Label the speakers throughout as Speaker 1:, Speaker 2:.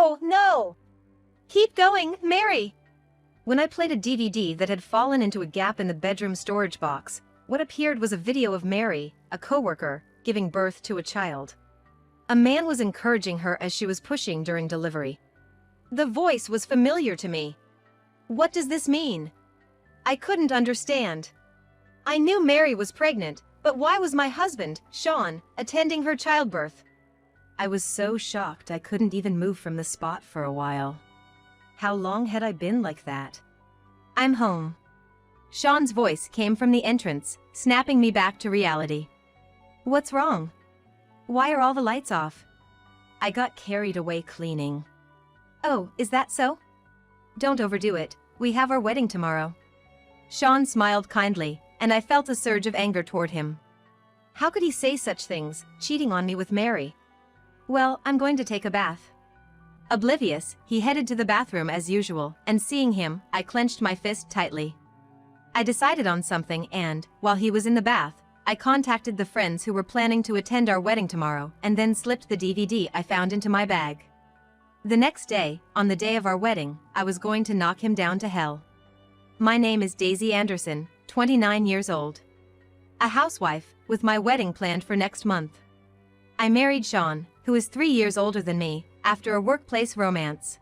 Speaker 1: Oh, no! Keep going, Mary! When I played a DVD that had fallen into a gap in the bedroom storage box, what appeared was a video of Mary, a coworker, giving birth to a child. A man was encouraging her as she was pushing during delivery. The voice was familiar to me. What does this mean? I couldn't understand. I knew Mary was pregnant, but why was my husband, Sean, attending her childbirth? I was so shocked I couldn't even move from the spot for a while. How long had I been like that? I'm home. Sean's voice came from the entrance, snapping me back to reality. What's wrong? Why are all the lights off? I got carried away cleaning. Oh, is that so? Don't overdo it, we have our wedding tomorrow. Sean smiled kindly, and I felt a surge of anger toward him. How could he say such things, cheating on me with Mary? Well, I'm going to take a bath. Oblivious, he headed to the bathroom as usual, and seeing him, I clenched my fist tightly. I decided on something and, while he was in the bath, I contacted the friends who were planning to attend our wedding tomorrow and then slipped the DVD I found into my bag. The next day, on the day of our wedding, I was going to knock him down to hell. My name is Daisy Anderson, 29 years old. A housewife, with my wedding planned for next month. I married Sean, who is 3 years older than me, after a workplace romance.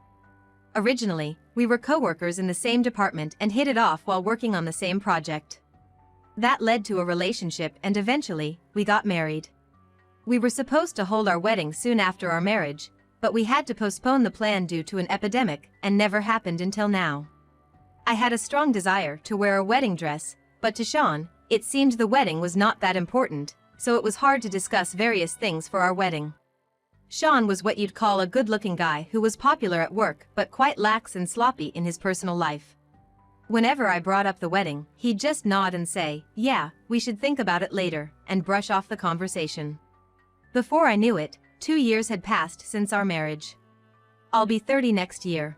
Speaker 1: Originally, we were co-workers in the same department and hit it off while working on the same project. That led to a relationship and eventually, we got married. We were supposed to hold our wedding soon after our marriage, but we had to postpone the plan due to an epidemic and never happened until now. I had a strong desire to wear a wedding dress, but to Sean, it seemed the wedding was not that important, so it was hard to discuss various things for our wedding. Sean was what you'd call a good-looking guy who was popular at work but quite lax and sloppy in his personal life. Whenever I brought up the wedding, he'd just nod and say, "Yeah, we should think about it later," and brush off the conversation. Before I knew it, 2 years had passed since our marriage. I'll be 30 next year.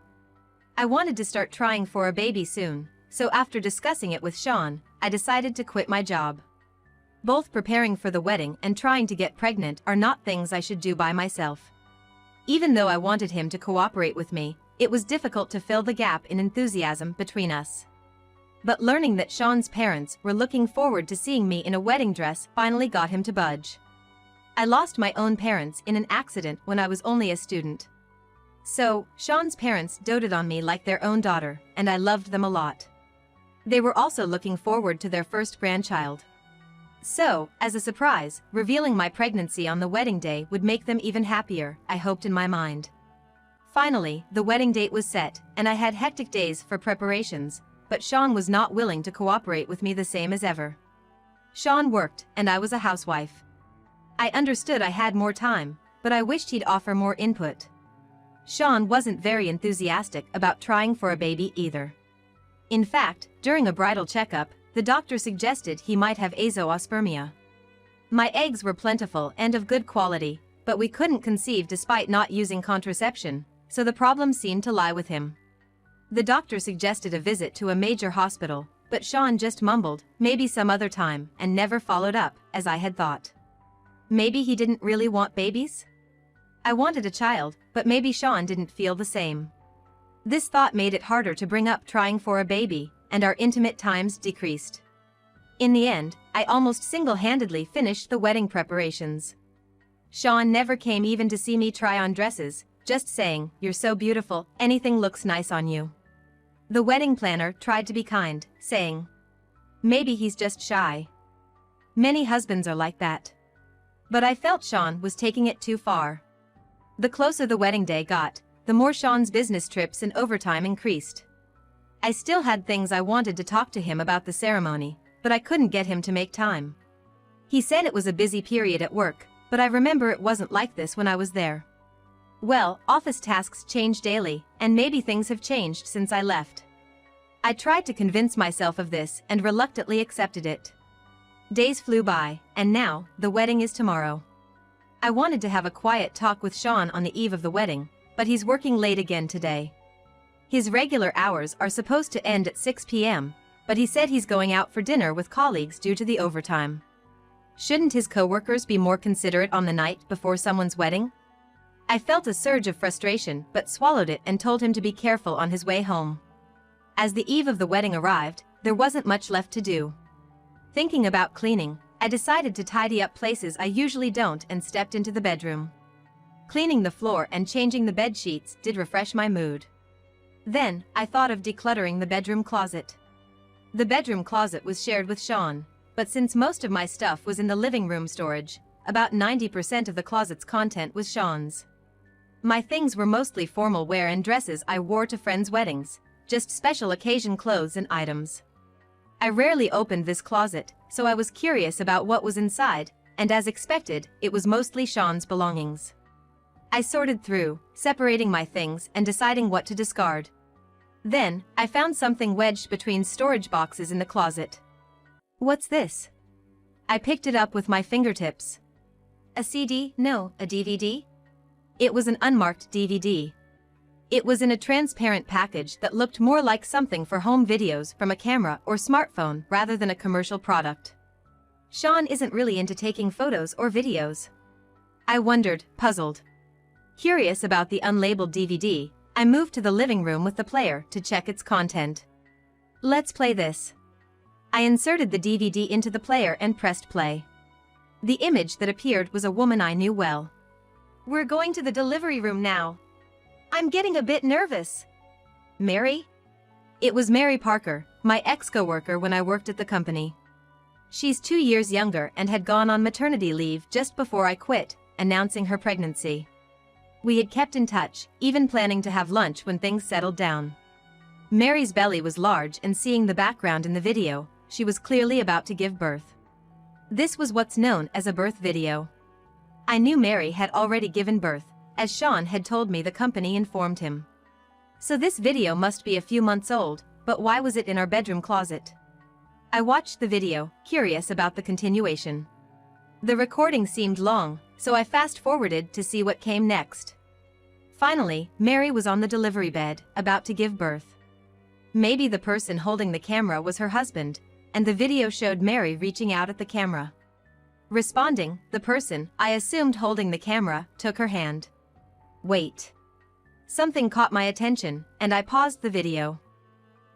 Speaker 1: I wanted to start trying for a baby soon, so after discussing it with Sean, I decided to quit my job. Both preparing for the wedding and trying to get pregnant are not things I should do by myself. Even though I wanted him to cooperate with me, it was difficult to fill the gap in enthusiasm between us. But learning that Sean's parents were looking forward to seeing me in a wedding dress finally got him to budge. I lost my own parents in an accident when I was only a student. So, Sean's parents doted on me like their own daughter, and I loved them a lot. They were also looking forward to their first grandchild. So, as a surprise, revealing my pregnancy on the wedding day would make them even happier, I hoped in my mind. Finally, the wedding date was set, and I had hectic days for preparations, but Sean was not willing to cooperate with me the same as ever. Sean worked, and I was a housewife. I understood I had more time, but I wished he'd offer more input. Sean wasn't very enthusiastic about trying for a baby either. In fact, during a bridal checkup, the doctor suggested he might have azoospermia. My eggs were plentiful and of good quality, but we couldn't conceive despite not using contraception, so the problem seemed to lie with him. The doctor suggested a visit to a major hospital, but Sean just mumbled, maybe some other time, and never followed up, as I had thought. Maybe he didn't really want babies? I wanted a child, but maybe Sean didn't feel the same. This thought made it harder to bring up trying for a baby, and our intimate times decreased. In the end, I almost single-handedly finished the wedding preparations. Sean never came even to see me try on dresses, just saying, "You're so beautiful, anything looks nice on you." The wedding planner tried to be kind, saying, "Maybe he's just shy." Many husbands are like that. But I felt Sean was taking it too far. The closer the wedding day got, the more Sean's business trips and overtime increased. I still had things I wanted to talk to him about the ceremony, but I couldn't get him to make time. He said it was a busy period at work, but I remember it wasn't like this when I was there. Well, office tasks change daily, and maybe things have changed since I left. I tried to convince myself of this and reluctantly accepted it. Days flew by, and now, the wedding is tomorrow. I wanted to have a quiet talk with Sean on the eve of the wedding, but he's working late again today. His regular hours are supposed to end at 6 p.m., but he said he's going out for dinner with colleagues due to the overtime. Shouldn't his coworkers be more considerate on the night before someone's wedding? I felt a surge of frustration but swallowed it and told him to be careful on his way home. As the eve of the wedding arrived, there wasn't much left to do. Thinking about cleaning, I decided to tidy up places I usually don't and stepped into the bedroom. Cleaning the floor and changing the bed sheets did refresh my mood. Then, I thought of decluttering the bedroom closet. The bedroom closet was shared with Sean, but since most of my stuff was in the living room storage, about 90% of the closet's content was Sean's. My things were mostly formal wear and dresses I wore to friends' weddings, just special occasion clothes and items. I rarely opened this closet, so I was curious about what was inside, and as expected, it was mostly Sean's belongings. I sorted through, separating my things and deciding what to discard. Then, I found something wedged between storage boxes in the closet. What's this? I picked it up with my fingertips. A CD? No, a DVD? It was an unmarked DVD. It was in a transparent package that looked more like something for home videos from a camera or smartphone rather than a commercial product. Sean isn't really into taking photos or videos. I wondered, puzzled. Curious about the unlabeled DVD, I moved to the living room with the player to check its content. Let's play this. I inserted the DVD into the player and pressed play. The image that appeared was a woman I knew well. We're going to the delivery room now. I'm getting a bit nervous. Mary? It was Mary Parker, my ex-coworker when I worked at the company. She's 2 years younger and had gone on maternity leave just before I quit, announcing her pregnancy. We had kept in touch, even planning to have lunch when things settled down. Mary's belly was large and seeing the background in the video, she was clearly about to give birth. This was what's known as a birth video. I knew Mary had already given birth, as Sean had told me the company informed him. So this video must be a few months old, but why was it in our bedroom closet? I watched the video, curious about the continuation. The recording seemed long, so I fast-forwarded to see what came next. Finally, Mary was on the delivery bed, about to give birth. Maybe the person holding the camera was her husband, and the video showed Mary reaching out at the camera. Responding, the person, I assumed holding the camera, took her hand. Wait. Something caught my attention, and I paused the video.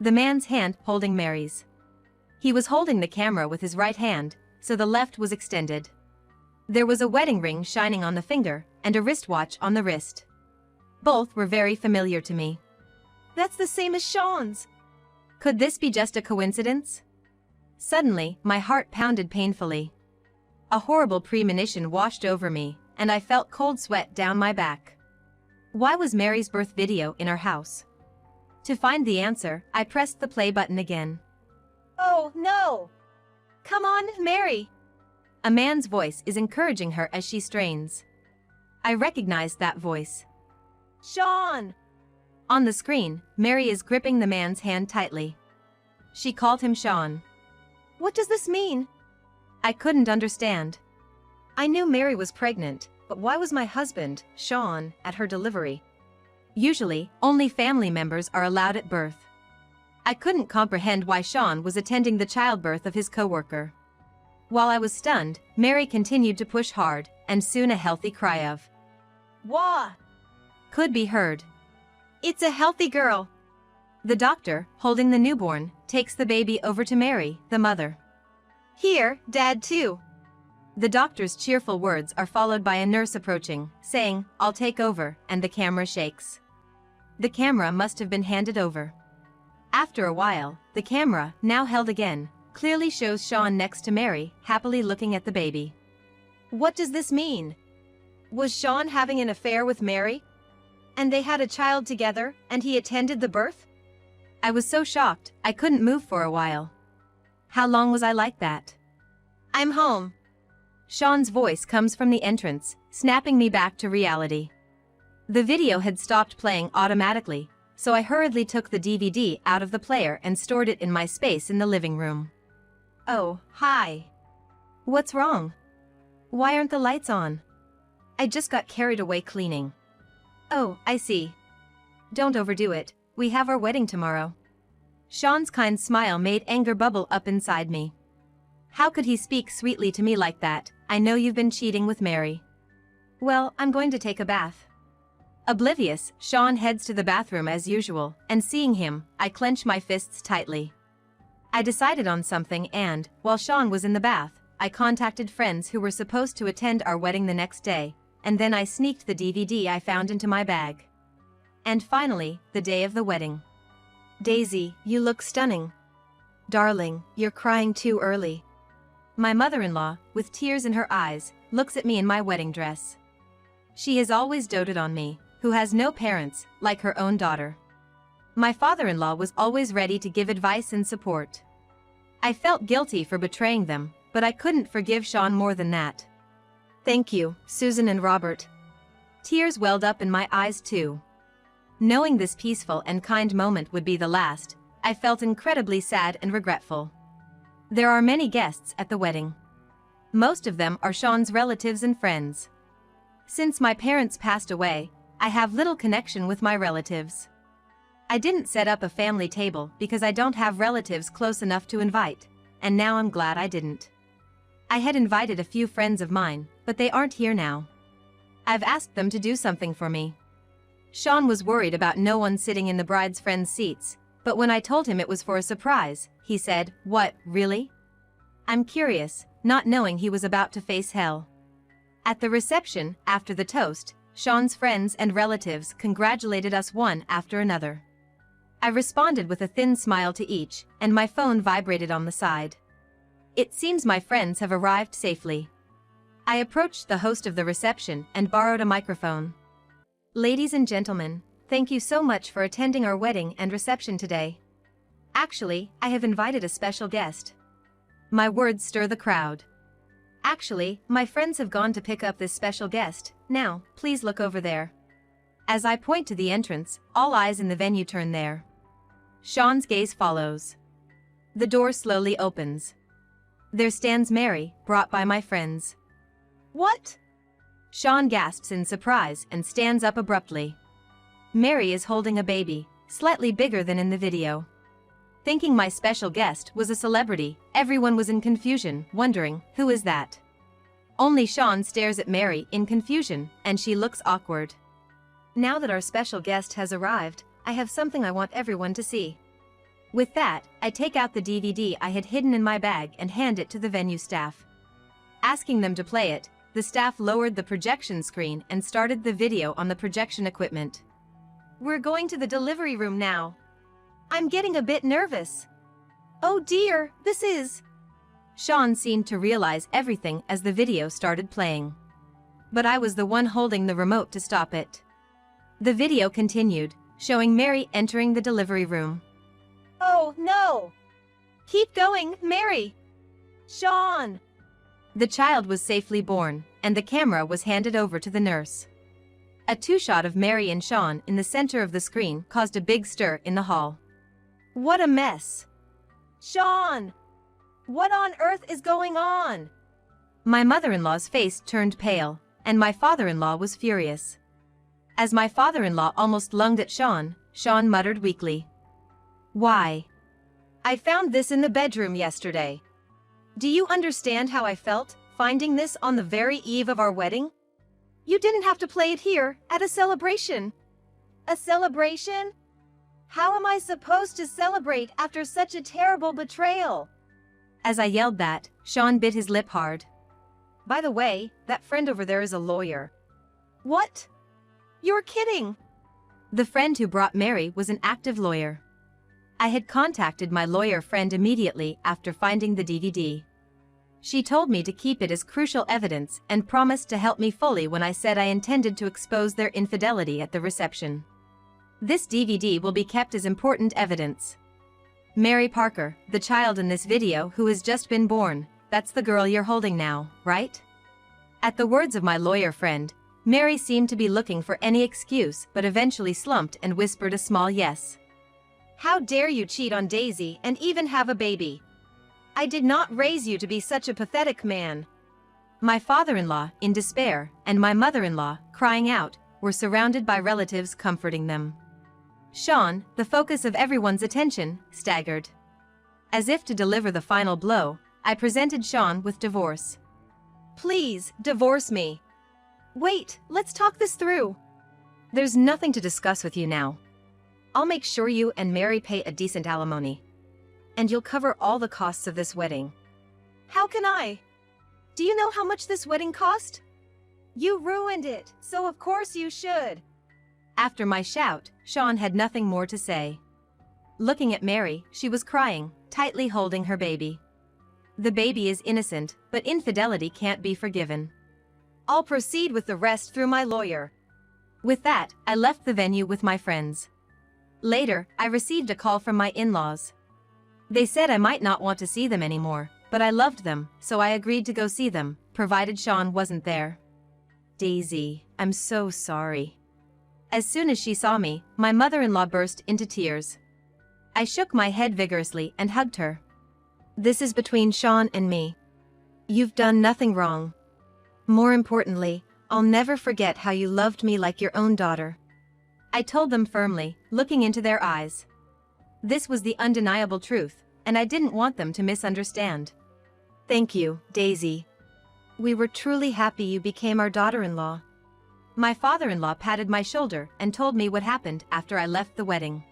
Speaker 1: The man's hand holding Mary's. He was holding the camera with his right hand, so the left was extended. There was a wedding ring shining on the finger, and a wristwatch on the wrist. Both were very familiar to me. That's the same as Sean's. Could this be just a coincidence? Suddenly, my heart pounded painfully. A horrible premonition washed over me, and I felt cold sweat down my back. Why was Mary's birth video in our house? To find the answer, I pressed the play button again. Oh, no! Come on, Mary! A man's voice is encouraging her as she strains. I recognized that voice. Sean! On the screen, Mary is gripping the man's hand tightly. She called him Sean. What does this mean? I couldn't understand. I knew Mary was pregnant, but why was my husband, Sean, at her delivery? Usually, only family members are allowed at birth. I couldn't comprehend why Sean was attending the childbirth of his coworker. While I was stunned, Mary continued to push hard, and soon a healthy cry of "Wah!" could be heard. It's a healthy girl. The doctor, holding the newborn, takes the baby over to Mary, the mother. Here, Dad too. The doctor's cheerful words are followed by a nurse approaching, saying, "I'll take over," and the camera shakes. The camera must have been handed over. After a while, the camera, now held again, clearly shows Sean next to Mary, happily looking at the baby. What does this mean? Was Sean having an affair with Mary? And they had a child together, and he attended the birth? I was so shocked, I couldn't move for a while. How long was I like that? I'm home. Sean's voice comes from the entrance, snapping me back to reality. The video had stopped playing automatically, so I hurriedly took the DVD out of the player and stored it in my space in the living room. Oh, hi. What's wrong? Why aren't the lights on? I just got carried away cleaning. Oh, I see. Don't overdo it, we have our wedding tomorrow. Sean's kind smile made anger bubble up inside me. How could he speak sweetly to me like that? I know you've been cheating with Mary. Well, I'm going to take a bath. Oblivious, Sean heads to the bathroom as usual, and seeing him, I clench my fists tightly. I decided on something and, while Sean was in the bath, I contacted friends who were supposed to attend our wedding the next day, and then I sneaked the DVD I found into my bag. And finally, the day of the wedding. Daisy, you look stunning. Darling, you're crying too early. My mother-in-law, with tears in her eyes, looks at me in my wedding dress. She has always doted on me, who has no parents, like her own daughter. My father-in-law was always ready to give advice and support. I felt guilty for betraying them, but I couldn't forgive Sean more than that. Thank you, Susan and Robert. Tears welled up in my eyes too. Knowing this peaceful and kind moment would be the last, I felt incredibly sad and regretful. There are many guests at the wedding. Most of them are Sean's relatives and friends. Since my parents passed away, I have little connection with my relatives. I didn't set up a family table because I don't have relatives close enough to invite, and now I'm glad I didn't. I had invited a few friends of mine, but they aren't here now. I've asked them to do something for me. Sean was worried about no one sitting in the bride's friends' seats, but when I told him it was for a surprise, he said, "What, really?" I'm curious, not knowing he was about to face hell. At the reception, after the toast, Sean's friends and relatives congratulated us one after another. I responded with a thin smile to each, and my phone vibrated on the side. It seems my friends have arrived safely. I approached the host of the reception and borrowed a microphone. Ladies and gentlemen, thank you so much for attending our wedding and reception today. Actually, I have invited a special guest. My words stir the crowd. Actually, my friends have gone to pick up this special guest. Now, please look over there. As I point to the entrance, all eyes in the venue turn there. Sean's gaze follows. The door slowly opens. There stands Mary, brought by my friends. What? Sean gasps in surprise and stands up abruptly. Mary is holding a baby, slightly bigger than in the video. Thinking my special guest was a celebrity, everyone was in confusion, wondering, who is that? Only Sean stares at Mary in confusion, and she looks awkward. Now that our special guest has arrived, I have something I want everyone to see. With that, I take out the DVD I had hidden in my bag and hand it to the venue staff. Asking them to play it, the staff lowered the projection screen and started the video on the projection equipment. We're going to the delivery room now. I'm getting a bit nervous. Oh dear, this is... Sean seemed to realize everything as the video started playing. But I was the one holding the remote to stop it. The video continued, showing Mary entering the delivery room. Oh no! Keep going, Mary! Sean! The child was safely born, and the camera was handed over to the nurse. A two-shot of Mary and Sean in the center of the screen caused a big stir in the hall. What a mess! Sean! What on earth is going on? My mother-in-law's face turned pale, and my father-in-law was furious. As my father-in-law almost lunged at Sean, Sean muttered weakly. Why? I found this in the bedroom yesterday. Do you understand how I felt, finding this on the very eve of our wedding? You didn't have to play it here, at a celebration. A celebration? How am I supposed to celebrate after such a terrible betrayal? As I yelled that, Sean bit his lip hard. By the way, that friend over there is a lawyer. What? You're kidding! The friend who brought Mary was an active lawyer. I had contacted my lawyer friend immediately after finding the DVD. She told me to keep it as crucial evidence and promised to help me fully when I said I intended to expose their infidelity at the reception. This DVD will be kept as important evidence. Mary Parker, the child in this video who has just been born, that's the girl you're holding now, right? At the words of my lawyer friend, Mary seemed to be looking for any excuse but eventually slumped and whispered a small yes. How dare you cheat on Daisy and even have a baby? I did not raise you to be such a pathetic man. My father-in-law, in despair, and my mother-in-law, crying out, were surrounded by relatives comforting them. Sean, the focus of everyone's attention, staggered. As if to deliver the final blow, I presented Sean with divorce. Please, divorce me. Wait, let's talk this through. There's nothing to discuss with you now. I'll make sure you and Mary pay a decent alimony. And you'll cover all the costs of this wedding. How can I? Do you know how much this wedding cost? You ruined it, so of course you should. After my shout, Sean had nothing more to say. Looking at Mary, she was crying, tightly holding her baby. The baby is innocent, but infidelity can't be forgiven. I'll proceed with the rest through my lawyer. With that, I left the venue with my friends. Later, I received a call from my in-laws. They said I might not want to see them anymore, but I loved them, so I agreed to go see them, provided Sean wasn't there. Daisy, I'm so sorry. As soon as she saw me, my mother-in-law burst into tears. I shook my head vigorously and hugged her. This is between Sean and me. You've done nothing wrong. More importantly, I'll never forget how you loved me like your own daughter. I told them firmly, looking into their eyes. This was the undeniable truth, and I didn't want them to misunderstand. Thank you, Daisy. We were truly happy you became our daughter-in-law. My father-in-law patted my shoulder and told me what happened after I left the wedding.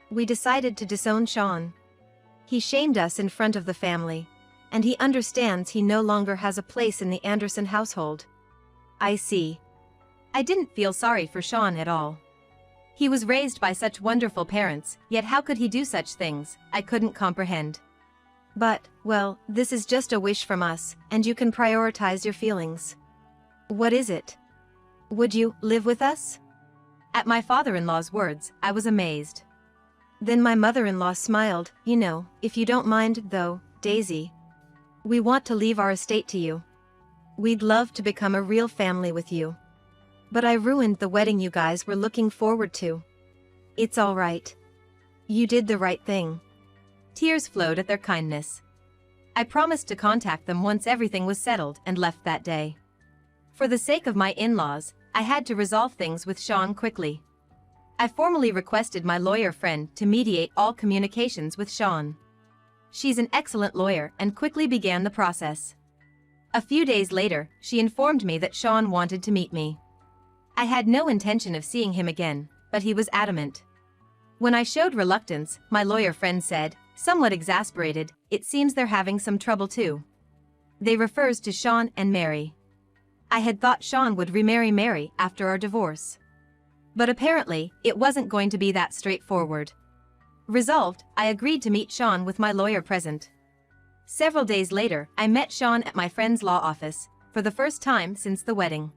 Speaker 1: We decided to disown Sean. He shamed us in front of the family, and he understands he no longer has a place in the Anderson household. I see. I didn't feel sorry for Sean at all. He was raised by such wonderful parents, yet how could he do such things? I couldn't comprehend. But, well, this is just a wish from us, and you can prioritize your feelings. What is it? Would you live with us? At my father-in-law's words, I was amazed. Then my mother-in-law smiled. You know, if you don't mind, though, Daisy. We want to leave our estate to you. We'd love to become a real family with you. But I ruined the wedding you guys were looking forward to. It's all right. You did the right thing. Tears flowed at their kindness. I promised to contact them once everything was settled and left that day. For the sake of my in-laws, I had to resolve things with Sean quickly. I formally requested my lawyer friend to mediate all communications with Sean. She's an excellent lawyer and quickly began the process. A few days later, she informed me that Sean wanted to meet me. I had no intention of seeing him again, but he was adamant. When I showed reluctance, my lawyer friend said, somewhat exasperated, it seems they're having some trouble too. They refers to Sean and Mary. I had thought Sean would remarry Mary after our divorce. But apparently, it wasn't going to be that straightforward. Resolved, I agreed to meet Sean with my lawyer present. Several days later, I met Sean at my friend's law office, for the first time since the wedding.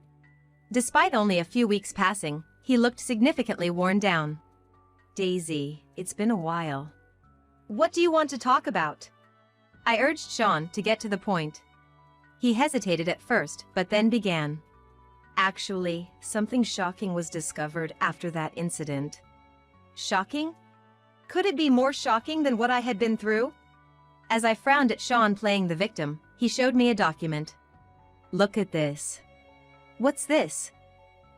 Speaker 1: Despite only a few weeks passing, he looked significantly worn down. Daisy, it's been a while. What do you want to talk about? I urged Sean to get to the point. He hesitated at first, but then began. Actually, something shocking was discovered after that incident. Shocking? Could it be more shocking than what I had been through? As I frowned at Sean playing the victim, he showed me a document. Look at this. What's this?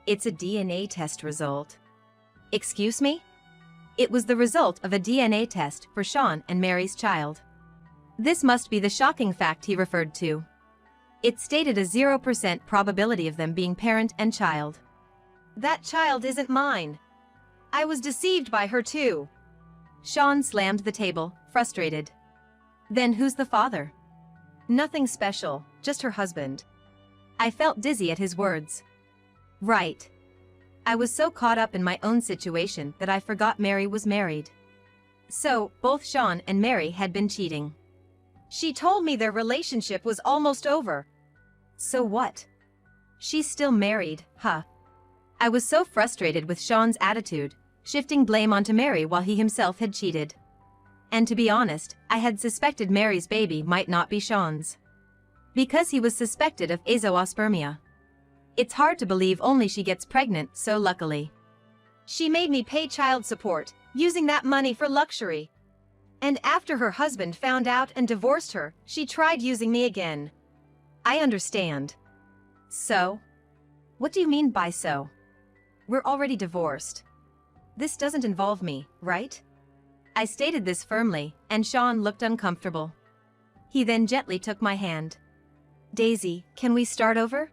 Speaker 1: It's a DNA test result. Excuse me? It was the result of a DNA test for Sean and Mary's child. This must be the shocking fact he referred to. It stated a 0% probability of them being parent and child. That child isn't mine. I was deceived by her too. Sean slammed the table, frustrated. Then who's the father? Nothing special, just her husband. I felt dizzy at his words. Right. I was so caught up in my own situation that I forgot Mary was married. So, both Sean and Mary had been cheating. She told me their relationship was almost over. So what? She's still married, huh? I was so frustrated with Sean's attitude, shifting blame onto Mary while he himself had cheated. And to be honest, I had suspected Mary's baby might not be Sean's. Because he was suspected of azoospermia. It's hard to believe only she gets pregnant so luckily. She made me pay child support, using that money for luxury. And after her husband found out and divorced her, she tried using me again. I understand. So? What do you mean by so? We're already divorced. This doesn't involve me, right? I stated this firmly, and Sean looked uncomfortable. He then gently took my hand. Daisy, can we start over?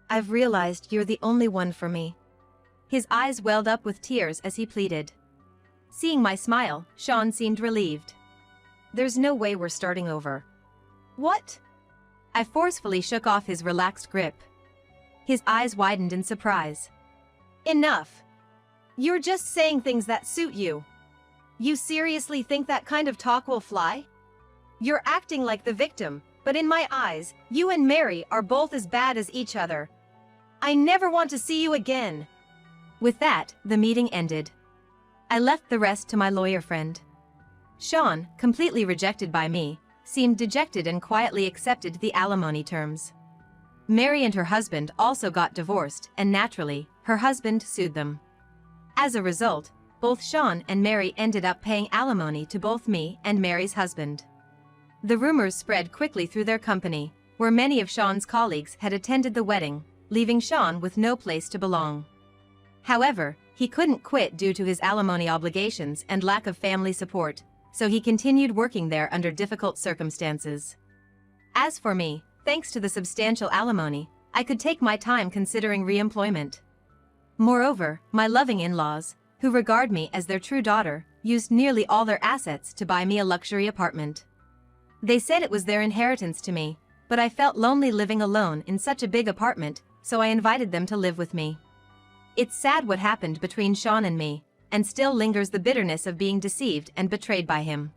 Speaker 1: I've realized you're the only one for me. His eyes welled up with tears as he pleaded. Seeing my smile, Sean seemed relieved. There's no way we're starting over. What? I forcefully shook off his relaxed grip. His eyes widened in surprise. Enough. You're just saying things that suit you. You seriously think that kind of talk will fly? You're acting like the victim, but in my eyes, you and Mary are both as bad as each other. I never want to see you again. With that, the meeting ended. I left the rest to my lawyer friend. Sean, completely rejected by me, seemed dejected and quietly accepted the alimony terms. Mary and her husband also got divorced, and naturally, her husband sued them. As a result, both Sean and Mary ended up paying alimony to both me and Mary's husband. The rumors spread quickly through their company, where many of Sean's colleagues had attended the wedding, leaving Sean with no place to belong. However, he couldn't quit due to his alimony obligations and lack of family support, so he continued working there under difficult circumstances. As for me, thanks to the substantial alimony, I could take my time considering re-employment. Moreover, my loving in-laws, who regard me as their true daughter, used nearly all their assets to buy me a luxury apartment. They said it was their inheritance to me, but I felt lonely living alone in such a big apartment, so I invited them to live with me. It's sad what happened between Sean and me, and still lingers the bitterness of being deceived and betrayed by him.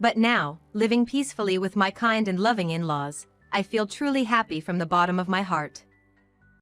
Speaker 1: But now, living peacefully with my kind and loving in-laws, I feel truly happy from the bottom of my heart.